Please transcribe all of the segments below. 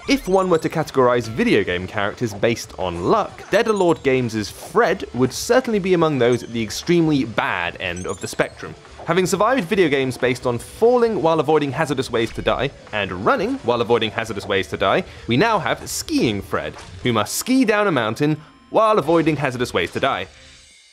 If one were to categorize video game characters based on luck, Daedalus Games' Fred would certainly be among those at the extremely bad end of the spectrum. Having survived video games based on falling while avoiding hazardous ways to die, and running while avoiding hazardous ways to die, we now have Skiing Fred, who must ski down a mountain while avoiding hazardous ways to die.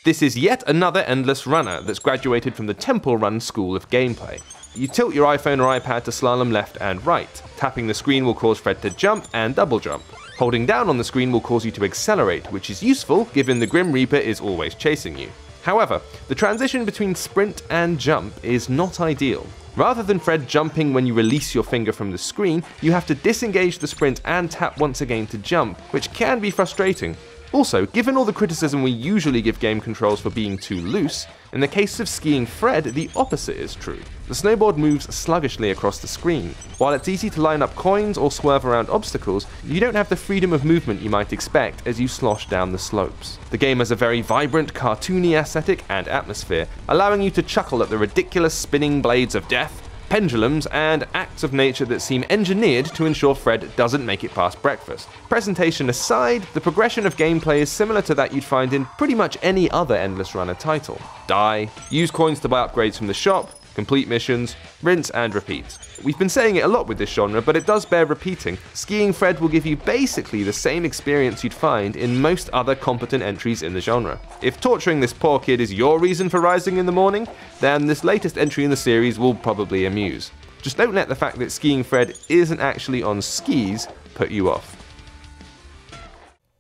This is yet another endless runner that's graduated from the Temple Run school of gameplay. You tilt your iPhone or iPad to slalom left and right. Tapping the screen will cause Fred to jump and double jump. Holding down on the screen will cause you to accelerate, which is useful given the Grim Reaper is always chasing you. However, the transition between sprint and jump is not ideal. Rather than Fred jumping when you release your finger from the screen, you have to disengage the sprint and tap once again to jump, which can be frustrating. Also, given all the criticism we usually give game controls for being too loose, in the case of Skiing Fred, the opposite is true. The snowboard moves sluggishly across the screen. While it's easy to line up coins or swerve around obstacles, you don't have the freedom of movement you might expect as you slosh down the slopes. The game has a very vibrant, cartoony aesthetic and atmosphere, allowing you to chuckle at the ridiculous spinning blades of death, pendulums, and acts of nature that seem engineered to ensure Fred doesn't make it past breakfast. Presentation aside, the progression of gameplay is similar to that you'd find in pretty much any other Endless Runner title. Die, use coins to buy upgrades from the shop, complete missions, rinse and repeat. We've been saying it a lot with this genre, but it does bear repeating. Skiing Fred will give you basically the same experience you'd find in most other competent entries in the genre. If torturing this poor kid is your reason for rising in the morning, then this latest entry in the series will probably amuse. Just don't let the fact that Skiing Fred isn't actually on skis put you off.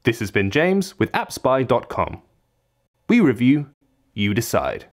This has been James with AppSpy.com. We review, you decide.